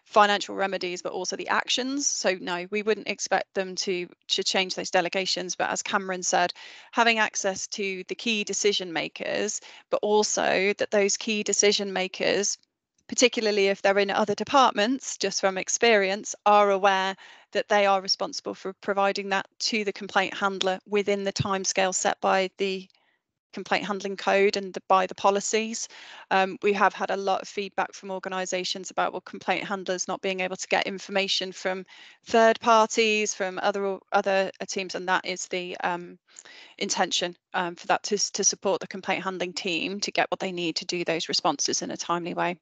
financial remedies but also the actions. So no, we wouldn't expect them to change those delegations, but as Cameron said, having access to the key decision makers, but also that those key decision makers, particularly if they're in other departments, just from experience, are aware that they are responsible for providing that to the complaint handler within the timescale set by the complaint handling code and by the policies. We have had a lot of feedback from organisations about complaint handlers not being able to get information from third parties, from other teams, and that is the intention for that to support the complaint handling team to get what they need to do those responses in a timely way.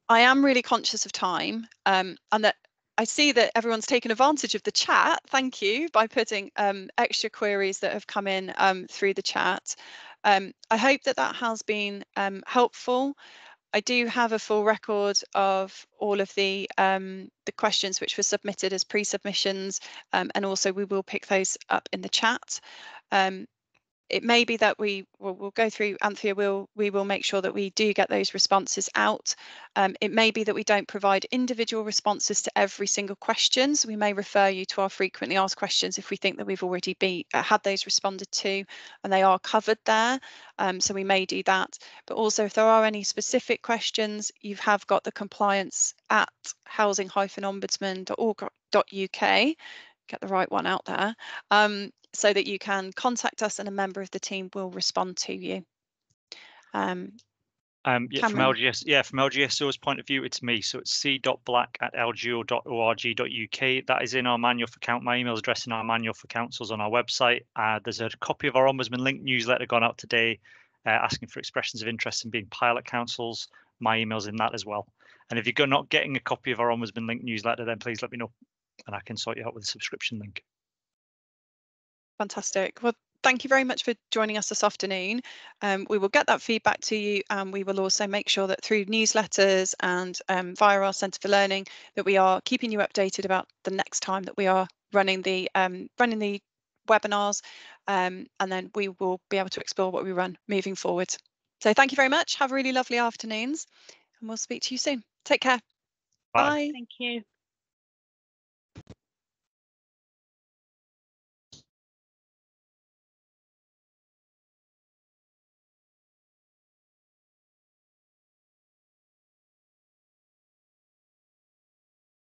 I am really conscious of time, and that I see that everyone's taken advantage of the chat. Thank you, by putting extra queries that have come in through the chat. I hope that has been helpful. I do have a full record of all of the questions which were submitted as pre-submissions, and also we will pick those up in the chat. It may be that we'll go through, Anthea, we will make sure that we do get those responses out. It may be that we don't provide individual responses to every single question, so we may refer you to our frequently asked questions if we think that we've already had those responded to and they are covered there. So we may do that. But also, if there are any specific questions, you have got the compliance at housing-ombudsman.org.uk. Get the right one out there, so that you can contact us and a member of the team will respond to you. From LGSO's point of view, it's me. So it's c.black@lgo.org.uk. That is in our manual for my email address in our manual for councils on our website. There's a copy of our Ombudsman link newsletter gone out today, asking for expressions of interest in being pilot councils. My email's in that as well. And if you're not getting a copy of our Ombudsman link newsletter, then please let me know, and I can sort you out with a subscription link. Fantastic. Well, thank you very much for joining us this afternoon. We will get that feedback to you, and we will also make sure that through newsletters and via our Centre for Learning that we are keeping you updated about the next time that we are running the webinars, and then we will be able to explore what we run moving forward. So thank you very much. Have really lovely afternoons, and we'll speak to you soon. Take care. Bye. Bye. Thank you.